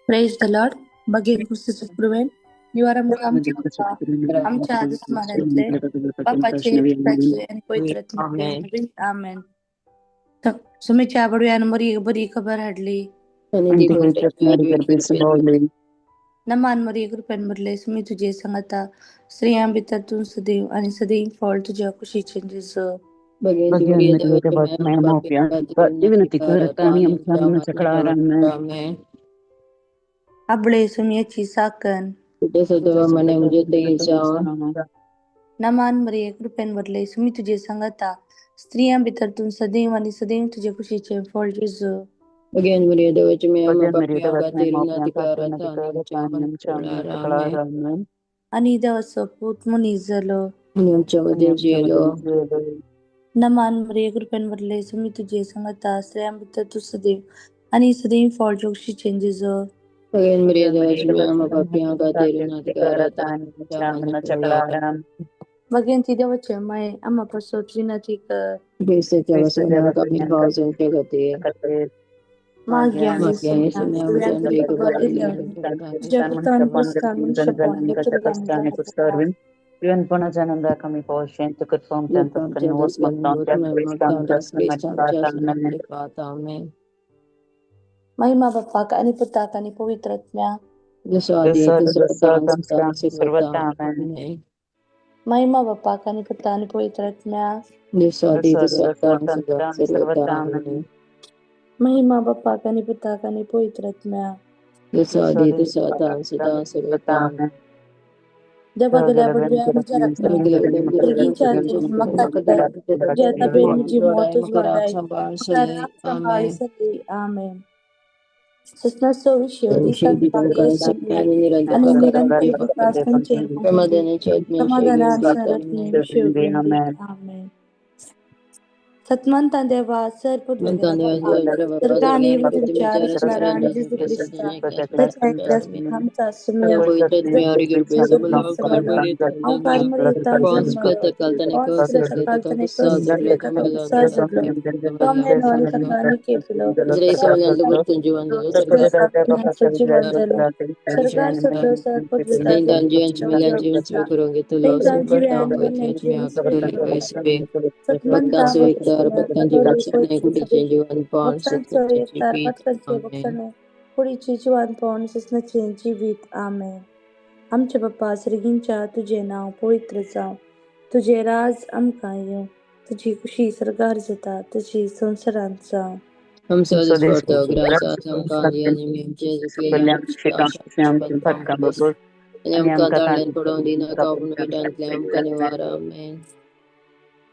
Praise the Lord. Bhagyan पुस्तक पुरवेन निवार आमचे पप्पा आमच्या आधी स्मरणातले बापाचे पिताचे आणि पवित्र आत्म्याचे आमेन. सुमीच्या आवडून बरी खबर हाडली नमान मरी कृपेन भरले सुमी तुझे सांगता स्त्रियां भितर तू सदैव आणि सदैव फळ तुझ्या कुशीचे जेस आपले सुमियाची साकन नमान मरी कृपेन भरले सुमी तुझे सांगता स्त्रियां भितर तू सदैव आणि सदैव तुझ्या कुशीचे फळ जेस Again, Maria Devachi Mama आणि देवाचं पूत मुनीस झालं नमान मरी कृपेन भरले सुमी तुझे सांगता स्त्रियां भितर तू सदैव आणि सदैव फळ जोशीचे जेस Again, Maria Devachi Mama Bhagyan देवाचे माय आम्हा पासून विनंती कर माग्या kami po siento ko po tanto kanuwas महिमा बाप्पा आणि पुता आणि पवित्र आत्म्या महिमा बाप्पा आणि पुता आणि पवित्र आत्म्या महिमा बाप्पा आणि पुता आणि पवित्र आत्म्या जब अगला बंदिया मुझे रखना तरगी चाहते हैं मक्का जाता बेन मुझे मौत उस वाराय मकारा संभाली सके आमेन सस्ना सो विश्वदी संभाली सके आणि निरंतर विकास पंचे समाधान सरत्ने विश्वदी आमेन सतमंता देवा सरपदवेला सरगाने विचार रचणाराणी जिसु ख्रिस्ता त्याच्या एकदाच आमचा सुमिया अवकार मर्यादा कालतने सहजलो तोमने नोनी कथानी केपलो सजीवन झालो सरकार सगळं सरपदवेला पुढीची जीवन पाहून ससनाचे जीवित आमेन. आमचे बाप्पा श्रीगींच्या तुझे नाव पवित्र जाव तुझे राज आमकां येव तुझी खुशी सरकार जाता तुझी संसारांत जाव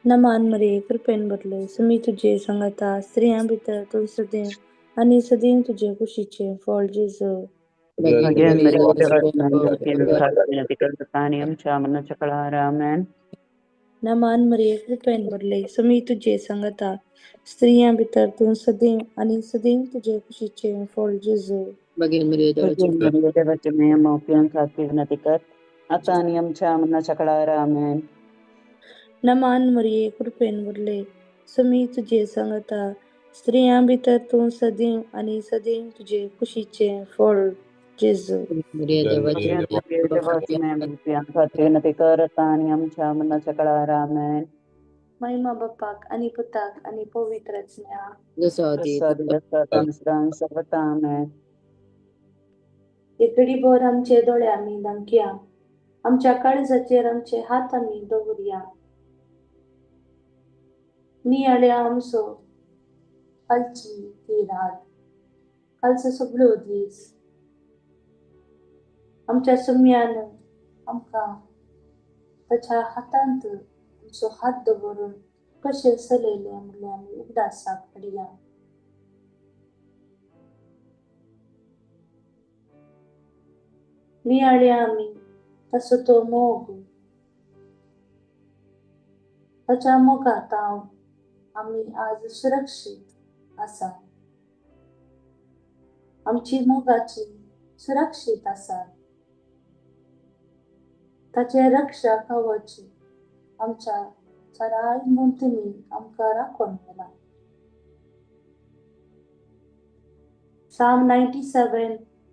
नमान मरे कृपेन भरले सुमी तुझे सांगता स्त्रियां भितर तू सदैव आणि सदैव तुझे खुशीचे फळ जेजू नमान मरे कृपेन भरले सुमी तुझे सांगता स्त्रियां भितर तू सदैव आणि सदैव तुझे खुशीचे फळ जेजू नमान मरिये कृपेन भरले सुमी तुझे सांगता स्त्रियां भितर तू सदैव आणि सदैव तुझे खुशीचे फळ जेजू महिमा बाप्पाक आणि पुताक आणि पवित्र एकडी भर आमचे दोळे आम्ही धमक्या आमच्या काळजाचेर आमचे हात आम्ही दवरया नियाळ्या आमचो कालची ती रात कालचो सगळो दीस आमच्या सुम्यान आमकां ताच्या हातांत आमचो हात दवरून कशें चलयले म्हणले आमी उगडासाक हाडया नियाळ्या आमी ताचो तो मोग ताच्या मोगात आमी आज सुरक्षीत आसा आमची मोगाची सुरक्षीत आसात ताचे रक्षा कवच आमच्या सराय मुंतनी आमकां राखून गेला. Psalm 97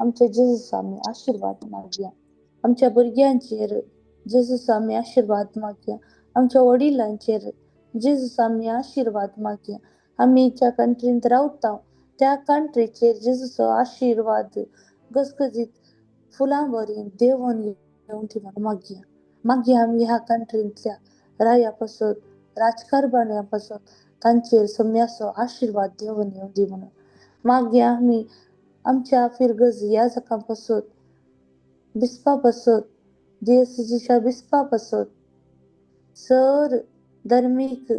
आमच्या जेजूस आमी आशिर्वाद मागया. आमच्या भुरग्यांचेर जेजूस आमी आशिर्वाद मागया. आमच्या वडिलांचेर जेजूस आमी आशिर्वाद मागया. आमी ज्या कंट्रींत रावता त्या कंट्रीचेर जेजूचो आशिर्वाद गजगजीत फुलां बरी देंवन येवं दी म्हणून मागया. मागया आमी ह्या कंट्रींतल्या राया पासून राजकारभाण्या पासून तांचेर सम्यासो आशिर्वाद देंवन येवं दी म्हणून मागया. आमी आमच्या फिरगज ह्या जाका पासून बिस्पा पासून DSCच्या बिस्पा पासून सर धर्मीक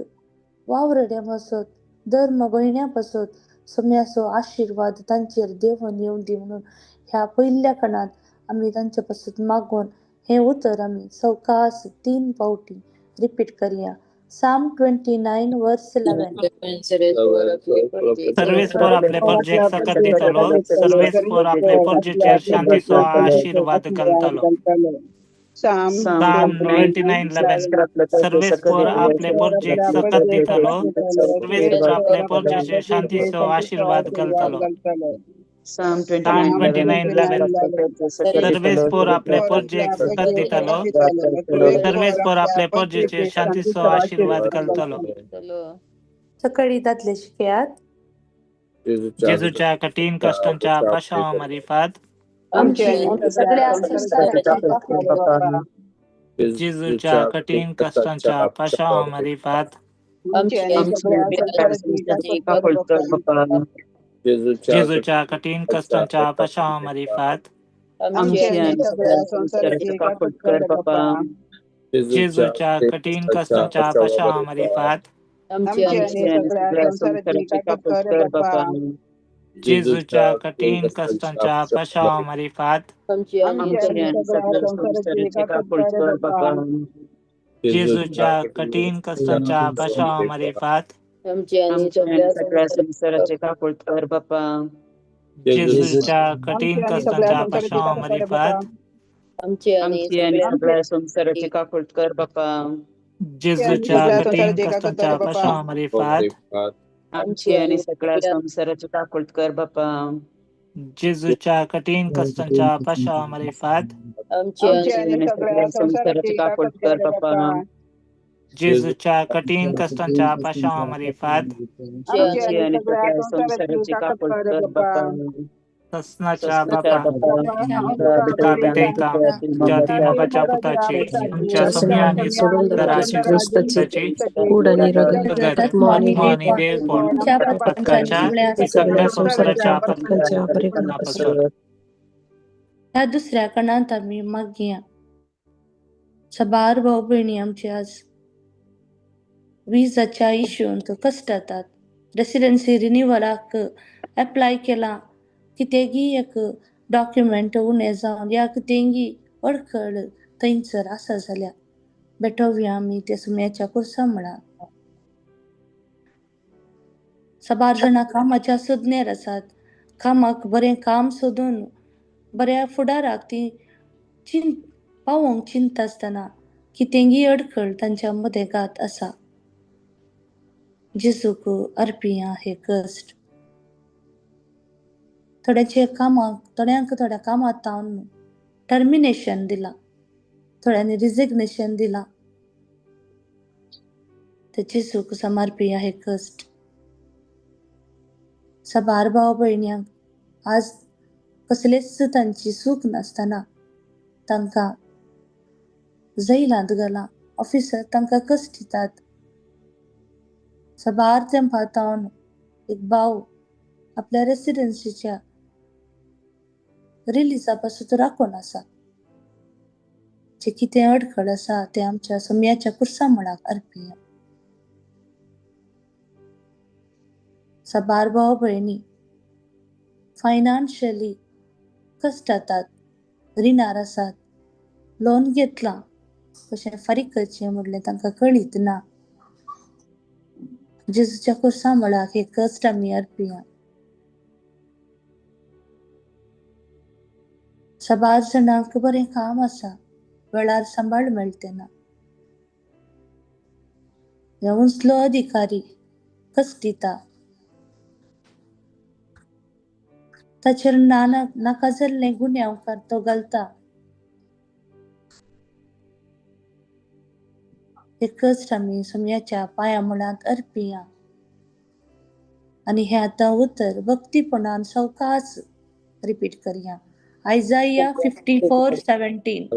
वावरड्या पासून धर्म भयण्या पासून सम्यासो आशिर्वाद तांचेर देंवन येवं दी म्हणून ह्या पयल्या कणात आमी तांचे पासून मागून हें उतर आमी सवकास 3 फावटी रिपीट करया. Psalm 29 verse 11. Servesc por aple porge sakaditalo, servesc por aple porge cer shanti so आशीर्वाद कलतलो. Psalm Psalm 99:11. Servesc por aple porge sakaditalo, servesc por aple porge cer shanti so आशीर्वाद कलतलो. Psalm Psalm 29:11. 29:11. Servesc por aple porge sakaditalo, servesc por aple porge cer shanti so आशीर्वाद कलतलो. सकाळी दादले शिकयात. जेजूच्या कठीण कष्टांच्या पश्चामारीपात आमची सगळ्या संसाराच्या जेजूच्या कठीण कष्टांच्या पश्चामारीपात जेजूच्या कठीण कष्टांच्या पश्चामारीपात जेजूच्या कठीण कष्टांच्या पश्चामारीपात जेजूच्या कठीण कष्टांच्या पश्चामारीपात जेजूच्या कठीण कष्टांच्या पश्चामारीपात जेजूच्या कठीण कष्टांच्या पश्चामारीपात जेजूच्या कठीण कष्टांच्या पश्चामारीपात आमची आणि सगळ्या संसाराची काकुळत कर बापा. जेजूच्या कठीण कष्टांच्या पश्चामारीपात आमची आणि सगळ्या संसाराची काकुळत कर बापा. जेजूच्या कठीण कष्टांच्या पश्चामारीपात आमची आणि सगळ्या संसाराची काकुळत कर बापा. ससनाच्या बापा तुका बेदैता जाती मोगाच्या पुताची आमच्या सम्यानी दराची पुताची कूड आणि रगत जगत आत्मा आणि आत्मा आणि देवपण पथकाच्या सगळ्या संसाराच्या पथकापासून ह्या दुसऱ्या कणांत आमी मागया. सबार भाऊ भयणी आमचे आज विजाच्या इश्यूंत कश्ट जातात. रेसिडेन्सी रिन्यूवलाक एप्लाय केला कितेंगी एक डॉक्युमेंट उणें जावन या कितेंगी अडखळ थंयसर आसा जाल्यार भेटोवया आमी त्या सुम्याच्या कुर्सा म्हळ्यार. सबार जाणां कामाच्या सोदण्यार आसात. कामाक बरें काम सोदून बऱ्या फुडाराक ती पावोंक चिंता आसतना कितेंगी अडखळ तांच्या मदेगात आसा. जेजूक अर्पिया हे कश्ट. थोड्यांक थोड्या कामात तावन टर्मिनेशन दिला, थोड्यांनी रिजिग्नेशन दिला. ते जेजूक समर्पिया हे कश्ट. सबार भाव भयण्यांक आज कसलेच तांची चूक नासतना तांकां जैलांत घाला. ऑफिसर तांकां कश्ट दितात. सबार तेंपार तावन एक भाव आपल्या रेसिडेन्सीच्या रिलीजा पासून राखून आसा. जे कितें अडखळ आसा ते आमच्या सम्याच्या कुर्सा मळाक अर्पिया. सबार भाव भयणी फायनान्शियली कश्ट जातात, रिणार आसात, लोन घेतला कशें फारीक करचें म्हणलें तांकां कळीत ना. जेजूच्या कुर्सा मळाक हे कश्ट आमी अर्पिया. सबार जाणांक बरें काम आसा, वेळार सांबाळ मेळटे ना. ह्या उंचलो अधिकारी कश्ट दिता. ताचेर नाका जाल्ले गुन्यांवकार तो घालता. हे कश्ट आमी सुमयाच्या पांया मुळांत अर्पिया आनी हे आतां उतर भक्तीपणान सवकास रिपीट करया. आयजाया 54:17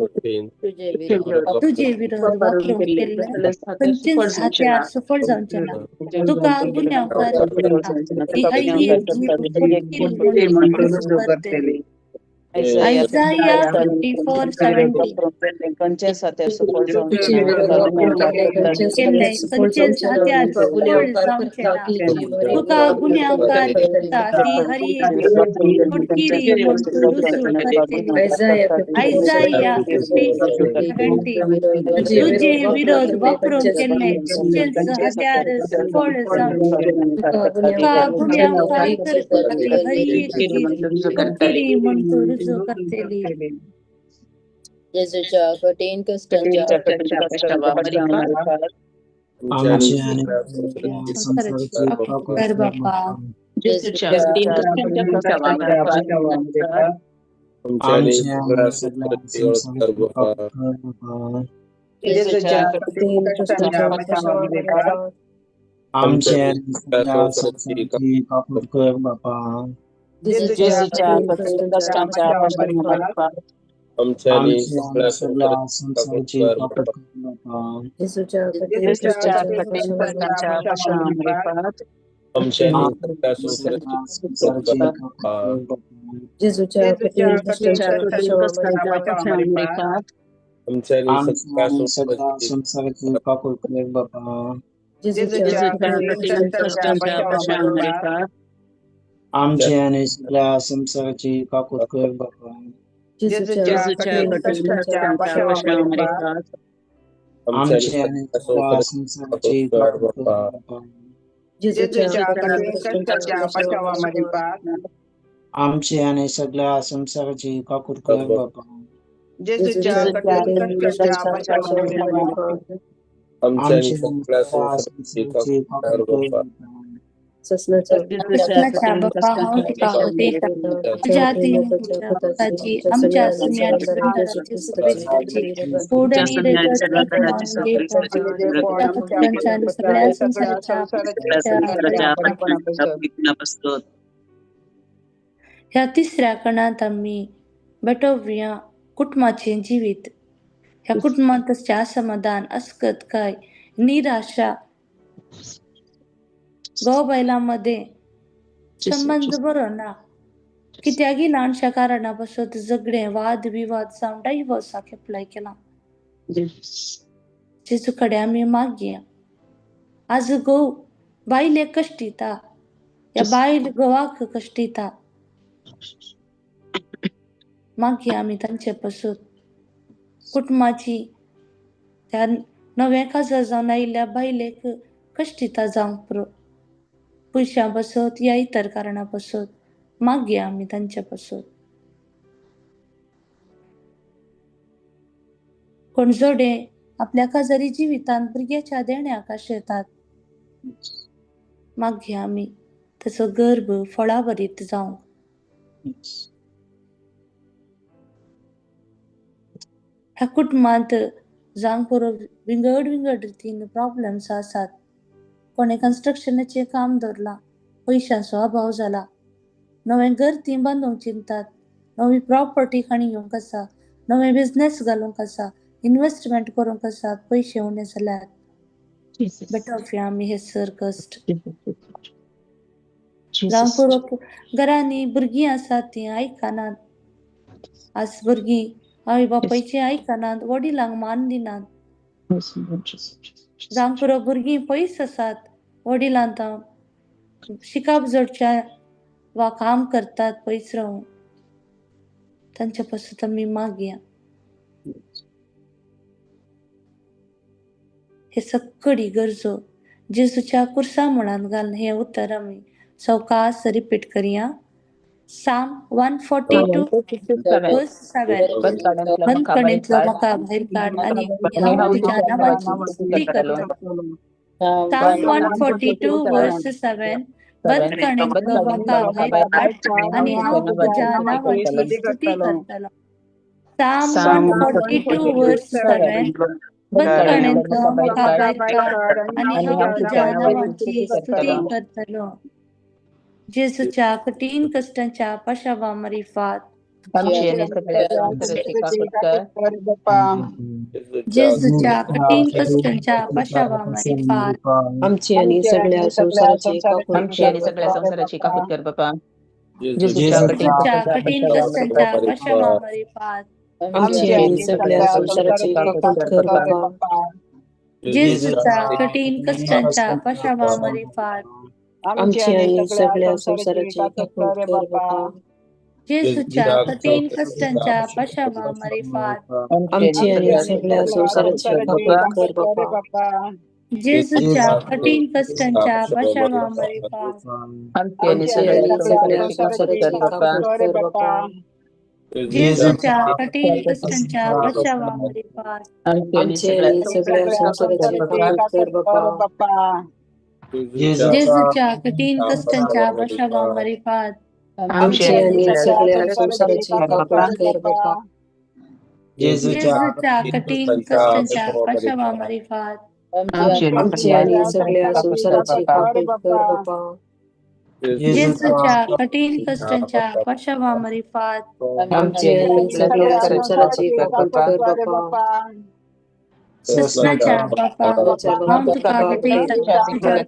तुझे विरोध वापरून केल्ले 45 हात्यार सफळ जावचे ना. तुका गुन्यांवकार ती करतली. आयजाया 54:17 केल्ले 45 हात्यार सफळ जावचे ना. तुका गुन्यांवकार ती हरी फटकिरी म्हूण तूं रुजू करतली. आयजाया 50:17 तुझे विरोध वापरून केल्ले 45 हात्यार सफळ जावचे ना. तुका गुन्यांवकार ती हरी फटकिरी म्हूण तूं रुजू करतली. येशूच्या कठीण कष्टांच्या कर बापा येशूच्या आमचे आणि सगळ्या संसाराची काकूट कर बापा. जेजूच्या कठीण कष्टाच्या बचावामध्ये बापा. आमचे सगळ्या संसाराची काकूट कर बापा. ससनाच्या बापा हांव तुका उदेता तुज्या तिची आमच्या सुम्याची सुंदराची फुडणी सगळ्या संसाराच्या ह्या तिसऱ्या कणांत आमी भेटोवया कुटुंबाचें जिवीत. ह्या कुटुंबांत असमाधान अस्कत काय निराशा घोव बायलांमध्ये संबंध बरो ना. कित्यागी ल्हानशा कारणां पासून झगडे वाद विवाद जावन डायव्हर्साक एप्लाय केला. जेजू कडेन आमी मागया आज घोव बायलेक कश्ट दिता या बायल घोवाक कश्ट दिता. मागया आमी तांचे पासून कुटुंबाची त्या नव्या काजार जावन आयिल्ल्या बायलेक कश्ट दिता जावंक पुरो. पयशां पासत या इतर कारणां पासत मागया आमी तांचे पासून. कोण जोडे आपल्या काजारी जिवितांत भुरग्याच्या देण्याक आशेतात मागया आमी ताचो गर्भ फळां भरीत जावंक. ह्या कुटुंबांत जावंक पुरो विंगड रितीन प्रॉब्लेम्स आसात. कोणे कन्स्ट्रक्शनाचें काम धरलां, पयशांचो अभाव जाला, नवें घर ती बांदूंक चिंतात, नवी प्रॉपर्टी खाणी घेवंक आसा, नवें बिझनेस घालूंक आसा, इन्वेस्टमेंट करूंक आसा, पयशे उणे जाल्यात. बेटोवया आमी हे सर कश्ट. जावंक पुरो घरांनी भुरगीं आसात तीं आयकनात. आज भुरगीं आवय बापायचें आयकनात, वडिलांक मान दिनात. जावंक पुरो भुरगीं पयस आसात, वडिलांत शिकाप जोडच्या वा काम करतात पयस रावून. तांचे पासून आमी मागया. हे सगळी गरजो जेजूच्या कुर्सा मुळांत घालून हे उतर आमी सवकास रिपीट करया. साम 142 verse 7 बंदखणींतलो म्हाका भायर काड आनी हांव तुज्या नांवाची स्तुती करतां. साम 142 verse 7 आणि हांव तुझ्या नावाची स्तुती करतलो. Psalm Psalm 142 verse 7. 142 बदकण्यांचो म्हाका भायर काड काड आणि हांव तुझ्या नावाची स्तुती करतलो. जेजूच्या कठीण कष्टांच्या पाशावा मरिफात. आमची सगळ्या संसाराची काकूट कर. जेजूच्या कठीण कष्टांच्या पाशावा मरिफात. आमची आणि सगळ्या संसाराची काकूट आमची आणि सगळ्या संसाराची काकूट कर बापा. जेजूच्या कठीण कष्टांच्या पाशावा मरिफात. आमची आणि सगळ्या संसाराची काकूट कर बापा. जेजूच्या कठीण कष्टांच्या पाशावा मरिफात. आमची आणि सगळ्या संसाराची काकूट कर बापा. जेजूच्या कठीण कष्टांच्या पाशावा मरिफात. आमची आणि सगळ्या संसाराची काकूट कर बापा. जेजूच्या कठीण कष्टांच्या पाशावा मरिफात. आमची आणि सगळ्या संसाराची काकूट कर बापा. जेजूच्या कठीण कष्टांच्या पाशावा मरिफात. आमची आणि सगळ्या संसाराची काकूट कर बापा. जेजूच्या कठीण कष्टांच्या पाशावा मरिफात. आमची आणि सगळ्या संसाराची काकूट कर बापा. जेजूच्या कठीण कष्टांच्या पाशावा मरिफात. आमची आणि सगळ्या संसाराची काकूट कर बापा. जेजूच्या कठीण कष्टांच्या पाशावा मरिफात. आमची आणि सगळ्या संसाराची काकूट कर बापा. ससनाच्या बापा हांव तुका भेटयता तुझ्या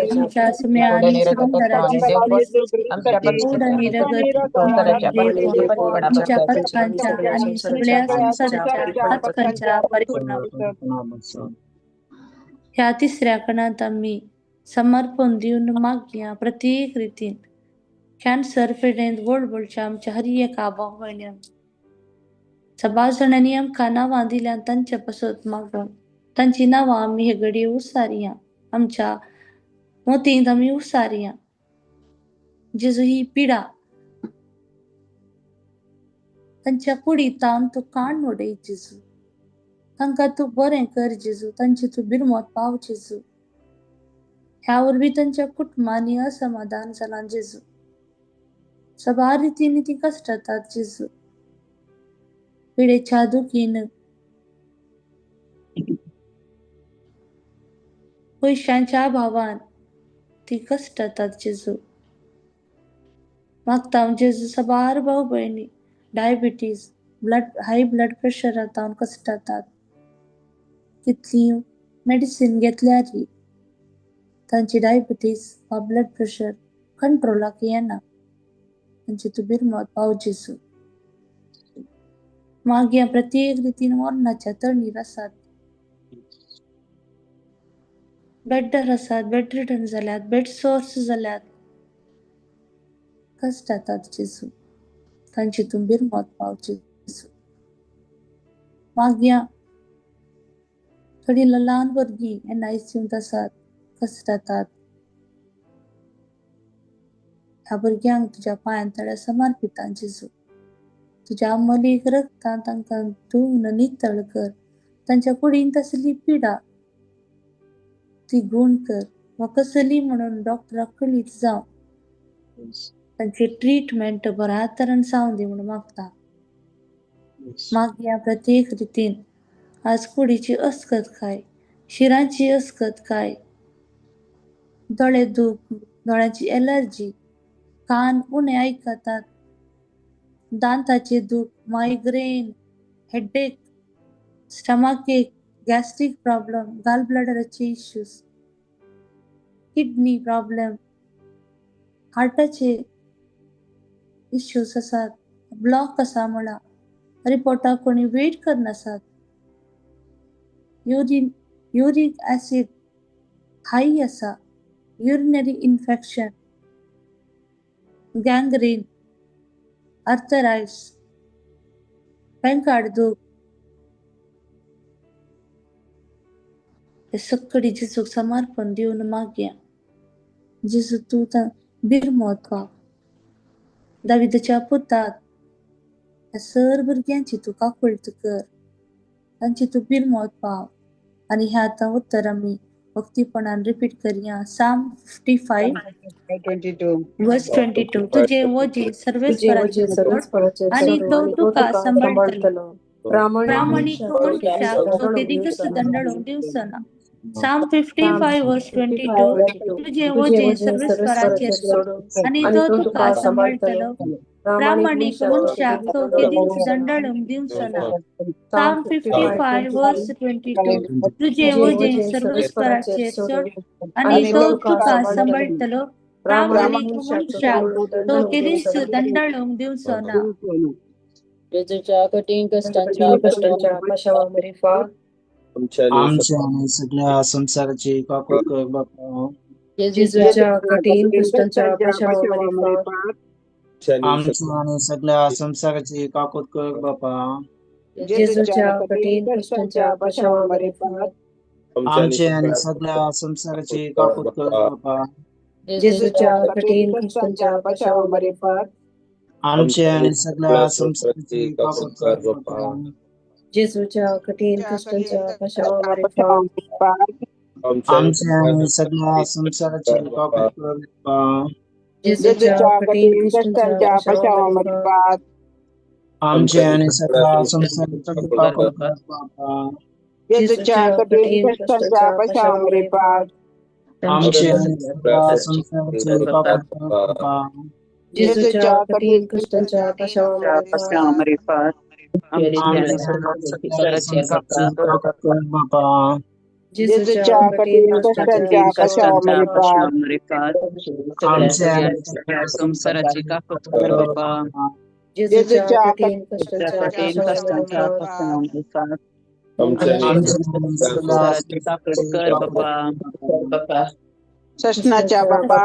तुमच्या सुम्या आणि सुगंधराची गोड आणि रगत तुमच्या पथकांच्या आणि सगळ्या संसाराच्या पथकांच्या परिपूर्ण. ह्या तिसऱ्या कणात आम्ही समर्पण दिवन मागया प्रत्येक रितीन कॅन्सर पिडेंत वळवळच्या आमच्या हर एक आबाव भयण्यां सभा जाणांनी आमकां नांवां दिल्यां तांचे पासत मागून तांची नांवां आमी हे घडये उसारिया आमच्या मोतींत आमी उसारिया. जेजू ही पिडा तांच्या कुडींतावन तूं काण उडय जेजू. तांकां तूं बरें कर जेजू. तांची तूं बिरमत पाव जेजू. ह्या वरवीं तांच्या कुटुंबांनी असमाधान जालां जेजू. सभा रितीन ती कश्टातात जेजू. पिडेच्या दुखीन पयशांच्या अभावान ती कश्टातात जेजू. मागता हांव जेजू सबार भाव भयणी डायबिटीज हाय ब्लड प्रेशरांत कश्टातात. कितली मेडिसीन घेतल्यारी तांची डायबिटीज वा ब्लड प्रेशर कंट्रोलाक येना. तांची तूं बिरमत पाव जेजू. मागया प्रत्येक रितीन मरणाच्या तळणीर आसात. बेड्डार आसात, बेड रिटर्न जाल्यात, बेड सोर्स जाल्यात. कश्टातात जेजू. तांची तूं बिरमत पाव जेजू. मागया थोडी ल्हान भुरगीं NICUंत आसात कश्टातात. ह्या भुरग्यांक तुज्या पांयां तळ्या समर्पिता जेजू. तुझ्या अमोलीक रक्तान तांकां धुवन नितळ कर. तांच्या कुडींत असली पिडा ती गूण कर वा कसली म्हणून डॉक्टराक कळीत जावं तांची ट्रीटमेंट बऱ्या तरेन जावं दी म्हणून मागता. मागया प्रत्येक रितीन आज कुडीची अस्कतकाय, शिरांची अस्कतकाय, दोळे दूख, दोळ्यांची एलर्जी, कान उणे आयकतात, दांताचे दूख, मायग्रेन, हेडेक, स्टमक एक, गॅस्ट्रिक प्रॉब्लेम, गाल ब्लॅडराचे इश्यूज, किडनी प्रॉब्लेम, हार्टाचे इश्यूज आसात, ब्लॉक आसा म्हणा, रिपोर्टाक कोणी वेट करनासात, युरिक ऍसिड हाय आसा, युरिनरी इन्फेक्शन, गँग्रीन, आर्थरायटिस, पेंकाड दूख, हे सगळी जेजूक समर्पण दिवन मागया. जेजू तूं बिरमत पाव. दाविदाच्या पुतात ह्या सर भुरग्यांची तूं काकुळट कर. तांची तूं बिरमत पाव. आणि ह्या आतां उत्तर आमी भक्तीपणान रिपीट करूया. साम 55 22 वर्स 22. तुझे वजे तुझे सर्वेस्पराचे वजे चढ सर्वेस्पराचे आणि चढ तो आणि तो तुका तुका सांभाळतलो. सांभाळतलो. प्रामाणिक प्रामाणिक मनुष्याक तो केदीस मनुष्याक तो दंडळूंक केदीकच दिवचना. दंडळूंक दिवसना. साम साम 55 वर्स 55 22.22. तुझे तुझे वजे वजे सर्वेस्पराचे सर्वेस्पराचेर चढ सोडून आणि आणि तो तो तुका तुका सांभाळतलो. सांभाळतलो. प्रामाणिक प्रामाणिक मनुष्याक तो मनुष्याक केदीस तो दंडळूंक केदीच दिवचना. दंडळूंक दिवसना. साम साम 55 55 वर्स 22. तुझे तुझे वजे वजे सर्वेस्पराचेर सर्वेस्पराचे चढ सोडून आणि आणि तो तो तुका तुका सांभाळतलो. सांभाळतलो. प्रामाणिक प्रामाणिक मनुष्याक तो मनुष्याक केदीस तो दंडळूंक केदीस दिवचना. दंडळूंक दिवसना. जेजूच्या कठीण कष्टांच्या कठीण कष्टांच्या पाशावावरील फार आमचे आणि सगळ्या संसाराचे काकूत कर बापा. जेजूच्या जेजूच्या कठीण कष्टांच्या पाशावावरील फार आमचे आणि सगळ्या संसाराचे काकूत कर बापा. जेजूच्या कठीण कष्टांच्या पाशावावरील फार आमचे आणि सगळ्या संसाराचे काकूत कर बापा. जेजूच्या कठीण कष्टांच्या पाशावावरील फार आमचे आणि सगळ्या संसाराचे काकूत कर बापा. जेजूच्या कठीण कष्टांच्या पाशावावरील फार आमचे आणि सगळ्या संसाराचे काकूत कर बापा. जेजूच्या कठीण कष्टांच्या पाशावावरील फार आमचे आणि सगळ्या संसाराचे काकूत कर बापा. जेजूच्या कठीण कष्टांच्या पाशावावरील फार आमचे आणि सगळ्या संसाराचे काकूत कर बापा. जेजूच्या कठीण कष्टांच्या पाशावावरील फार आमचे सगळ्या संसाराचे काकूत कर बापा. जेजूच्या कठीण कष्टांच्या पाशावावरील फार आमचे आणि सगळ्या संसाराचे काकूत कर बापा. जेजूच्या कठीण कष्टांच्या पाशावावरील फार आमचे आणि सगळ्या संसाराचे काकूत कर बापा. सशनाच्या बापा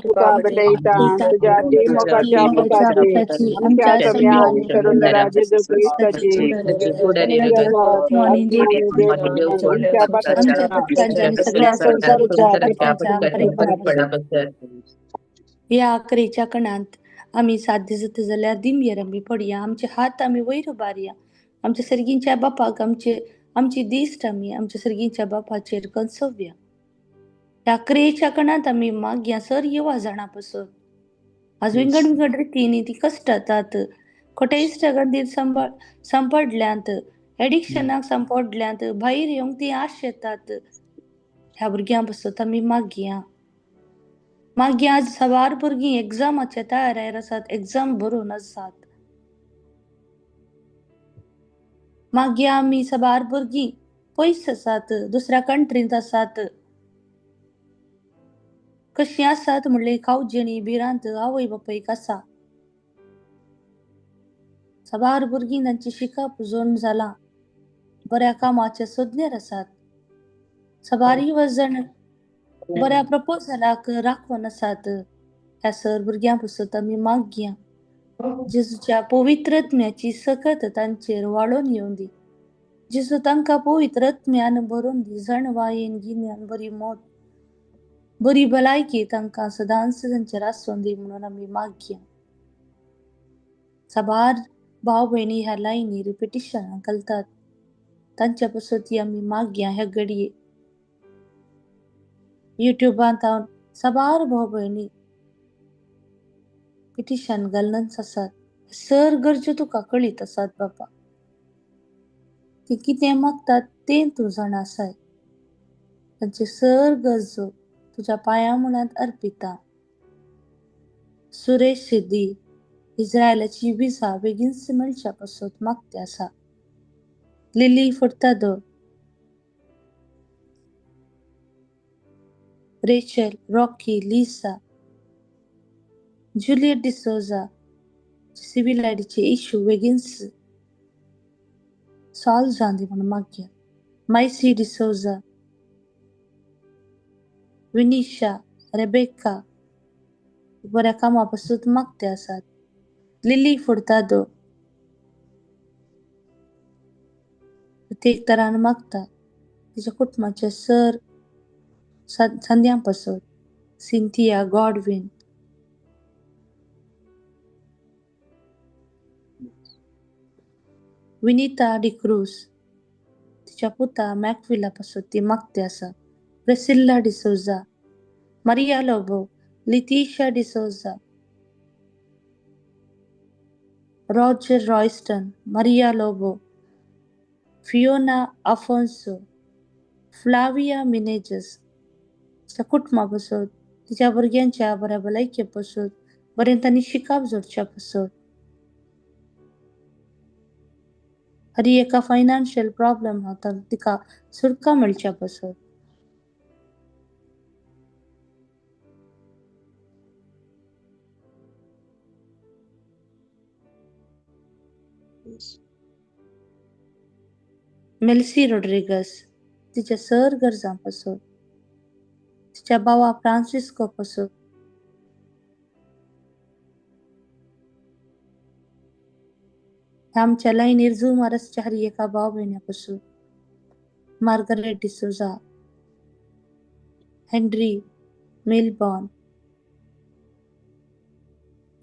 तुका बटईता तुझ्या ती मोगाच्या मोगाच्या पोटाची पोटाची आमच्या आमच्या सम्या सम्या आणि तरुणरा जेजू ख्रिस्ताची आमच्या आमच्या पटकांच्या आणि सगळ्या संसाराच्या पटकांच्या परिपणाबद्दल या अकरेच्या कणांत आम्ही साध्य जाता जाल्यार दिमये रंबी पडया. आमचे हात आम्ही वयर उबारया. आमच्या सर्गींच्या बापाक आमची दिश्ट आम्ही आमच्या सर्गींच्या बापाचेर कंसव्या. या अकरेच्या कणांत आम्ही मागया सर येवा जाणा पासून आज विंगड विंगड रितींनी ती कष्टातात खोट्या इश्टागंदीर सांपडल्यांत एडिक्शनाक सांपडल्यांत भायर येवंक ती आश येतात. ह्या भुरग्यां पासून आमी मागया आज सवार भुरगीं एग्जामाच्या तयारेर आसात. एग्जाम बरोवन आसात. मागया आमी सवार भुरगीं पयस आसात. दुसऱ्या कंट्रींत आसात. कशी आसात म्हणले कावजेणी बिरांत आवय बापायक आसा. सवार भुरगीं तांची शिकप जोड जाला. बऱ्या कामाच्या सोदनेर आसात. सवार वजन बऱ्या प्रपोजलाक राखून आसात. ह्या सर भुरग्यां पासून आमी मागया जेजूच्या पवित्र आत्म्याची सकत तांचेर वाडोवन येवं दी. जेजू तांकां पवित्र आत्म्यान भरून दी. जण वायेन गिन्यान बरी मोत बरी भलायकी तांकां सदांच तांचेर आसून दी म्हणून आमी मागया. साबार भाव भयणी ह्या लायनीर पिटिशनां घालतात. तांच्या पासून ती आमी मागया. ह्या घडये युट्यूबांत हांव साबार भाव भयणी पिटिशन घालनच आसात. सर गरज्यो तुका कळीत आसात बापा. ती कितें मागतात तें तूं जाण आसाय. तांचे सर गरजो तुज्या पांया मुळांत अर्पिता. सुरेश सिद्धी इस्रायलाची विजा बेगीनच मेळच्या पासून मागते आसा. Lily Furtado, Rachel, Rocky, Lisa, Juliet D'Souza civil आयडीचे इशू बेगीनच सॉल्व जांदी म्हणून मागया. मायसी डिसोजा, विनिशा, रेबेका बऱ्या कामापासून मागते आसात. लिली फुर्तादो प्रत्येक तरान मागता. तिच्या कुटुंबाचे सर संध्यांपासून सिंथिया, गॉडविन, विनीता डिक्रूज तिच्या पुता मॅकविला पासून ती मागते आसा. Priscilla D'Souza, Maria Lobo, Leticia D'Souza, Roger Royston, Maria Lobo, Fiona Afonso, Flavia Menezes. तिच्या कुटुंबापासून, तिच्या भुरग्यांच्या बऱ्या भलायकेपासून, बरें तांणी शिकाप जोडच्या पासून, हरी एका फायनान्शियल प्रॉब्लेम होता तिका सुटका मेळच्या पासून, मेल्सी रोड्रिगस तिच्या सर गरजांपासून, तिच्या भावा फ्रांसिस्को पासून, आमच्या लायनीर झुमारसच्या हरी एका भाव भयण्यापासून, Margaret D'Souza, Henry Melbourne,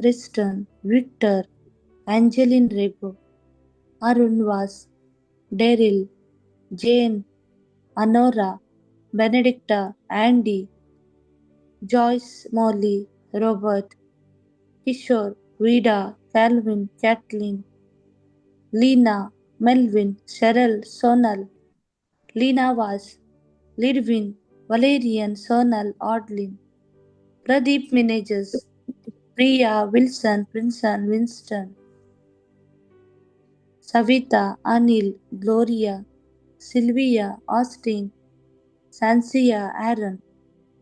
Riston, Victor, Angeline Rego, Arun Vaz, Daryl, जेन, अनोरा, बेनेडिक्टा, एंडी, Joyce Molly, Robert, Kishore, Vida, Calvin, Caitlin, Leena, Melvin, Cheryl, Sonal, Leena Vaz, Lidwin, Valerian, Sonal, Audlin, Pradeep Menezes, Priya, Wilson, Prinson, Winston, Savita, Anil, Gloria, Sylvia, Austin, Sancia, Aaron,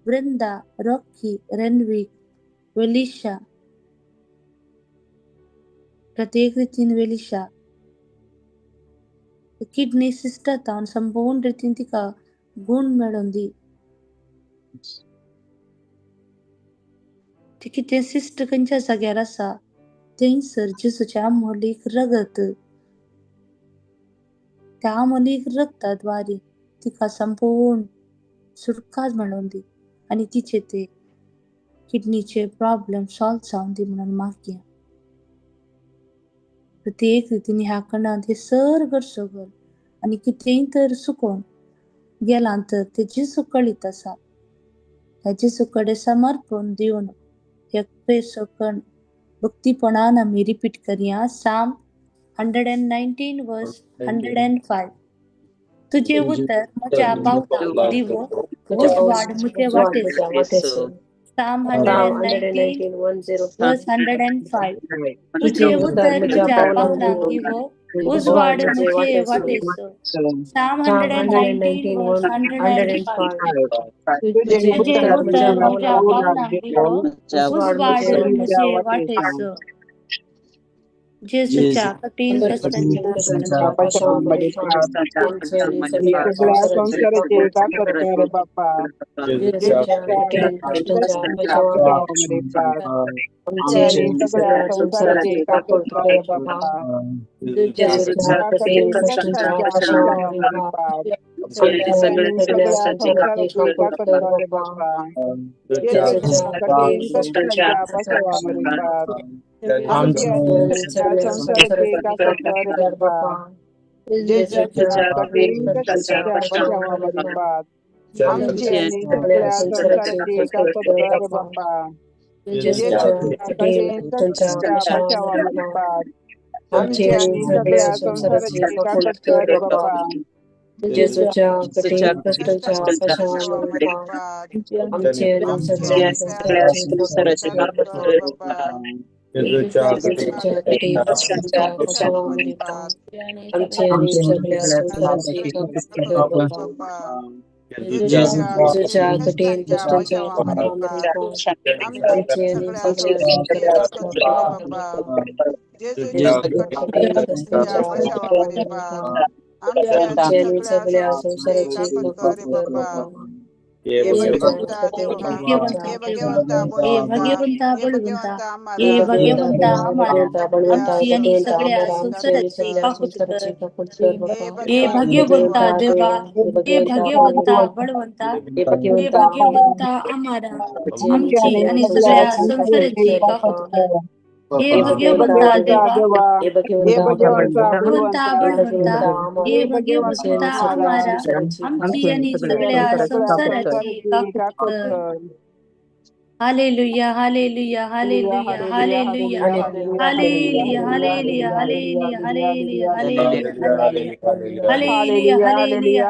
Vrinda, Rocky, Renwick, Velisha, प्रत्येक रीतीन वेलिशा kidney सिस्टतान संपूर्ण रीतीन तिका गुण मेळोवन दी. ती कितें cyst खंयच्या जाग्यार आसा थंयसर जेजूच्या मोलीक रगत, त्या मोलीक रगताद्वारे तिका संपूर्ण सुटका मेळोवन दी आनी तिचे ते किडनीचे प्रॉब्लेम सॉल्व जावन दी म्हणून मागया. प्रत्येक रीतीने ह्या कणांत हे सर गरजो घाल आनी कितेंय तर चुकोवन गेलां तर ते जेजू कळीत आसा, त्या जेजू कडेन समर्पण दिवन एक पेसो कण भक्तीपणान आमी रिपीट करया. साम 119 वर्स 105. तुझे उतर म्हज्या पावलांक दिवो, उज वाड म्हजे वाटेचो. साम 119 वर्स 105. तुझे उतर म्हज्या पावलांक दिवो, उज वाड म्हजे वाटेचो. साम 119 वर्स 105. तुझे उतर म्हज्या पावलांक दिवो, उज वाड म्हजे वाटेचो. जेजूच्या कठीण कष्टांच्या सगळ्या संसाराचे काकतकार बाप्पा, जेजूच्या कठीण कष्टांच्या बचावामध्ये पाड. सगळ्या संसाराचे काकतकार बाप्पा, जेजूच्या कठीण कष्टांच्या बचावामध्ये पाड. सगळ्या संसाराचे काकतकार बाप्पा, जेजूच्या कठीण कष्टांच्या बचावामध्ये पाड. आमच्या संसाराचे काकतकार बाप्पा, जेजूच्या कठीण कष्टांच्या बचावामध्ये पाड. आमचे आणि सगळ्या संसाराचे काकतकार बाप्पा, जेजूच्या कठीण कष्टांच्या बचावामध्ये पाड. आमचे आणि सगळ्या संसाराचे काकतकार बाप्पा, जेजूच्या कठीण कष्टांच्या बचावामध्ये पाड. आमचे आणि सगळ्या संसाराचे काकतकार बाप्पा, जेजूच्या कठीण कष्टांच्या बचावामध्ये पाड. आमचे आणि सगळ्या संसाराचे काकतकार बाप्पा, जेजूच्या कठीण कष्टांच्या बचावामध्ये पाड. आमचे आणि सगळ्या संसाराचे काकतकार बाप्पा, जेजूच्या कठीण कष्टांच्या बचावामध्ये पाड. आमचे आणि सगळ्या संसाराचे काकतकार बाप्पा, हे भगवंता बळवंता आम्हाला, आमची आणि सगळ्या संसाराचे काकतकार. हे भगवंता देवा, हे भगवंता बळवंता, हे भगवंता आम्हाला, आमची आणि सगळ्या संसाराचे काकतकार. हे भगवंता देवा, हे भगवंता हे भगवंता आम्हाला आमची आणि सगळ्या संसाराची काकूट कर. Hallelujah hallelujah hallelujah hallelujah hallelujah hallelujah hallelujah hallelujah hallelujah hallelujah hallelujah hallelujah hallelujah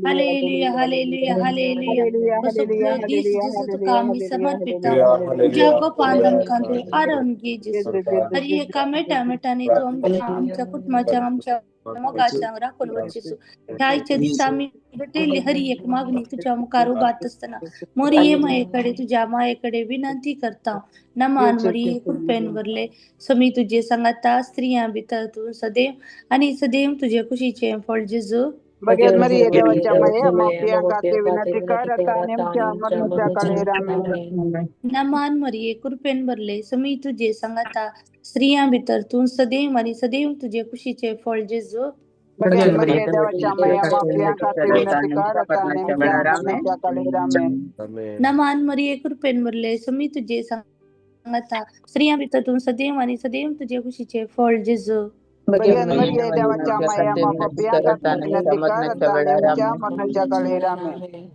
hallelujah hallelujah hallelujah बसुप्रिय दिस जिसु तुका आम्ही समर्पित तुझ्या गोपांदम कांदे आराम घे जिसू हरी एका मेटाने तू आमच्या कुटुंबाच्या आमच्या मोगाच्या राखून वरचिसू ह्या आईच्या दिवस आम्ही भेटेली हरी एक मागणी तुझ्या मुखार उभारत असताना मोरी मायेकडे तुझ्या मायेकडे विनंती करता नमान मरी कृपेन वरले समी तुझे सांगता स्त्रिया भितर तू सदैव आणि सदैव तुझे खुशीचे फळ जेजू भगत मरी देवाच्या माये माफिया खाते विनंती करता नेमच्या मरणाच्या काळेरामे नमान मरी कृपेन भरले समी तुझे सांगता स्त्रिया भितर तू सदैव आणि सदैव तुझे खुशीचे फळ जेजू भगत मरी देवाच्या माये माफिया खाते विनंती करता नेमच्या मरणाच्या काळेरामे नमान मरी कृपेन भरले समी तुझे सांगता स्त्रिया भितर तू सदैव आणि सदैव तुझे खुशीचे फळ जेजू भगत मरी देवाच्या माये माफिया खाते विनंती करता नेमच्या मरणाच्या काळेरामे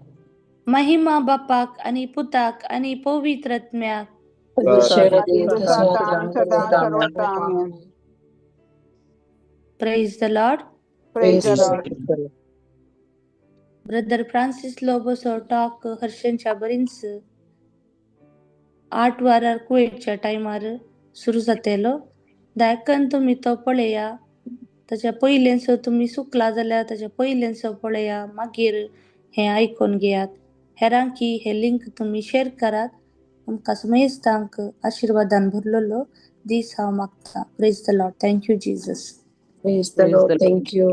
महिमा बापाक आणि पुताक आणि पवित्रत्म्याक Praise the Lord. Brother Francis Loboso talk हर्षणच्या बरींच 8 वारार कुवेटच्या टायमार सुरू जातेलो दायकन तुम्ही तो पळया ताच्या पयलेंच तुम्ही सुकला जाल्यार ताच्या पयलेंच पळया मागीर हे आयकून घेयात हेरांकी हे लिंक तुम्ही शेअर करात आमकां समेस्तांक आशीर्वादान भरलेलो दीस हांव मागता. Praise the Lord. Thank you Jesus. Praise the Lord. Thank you.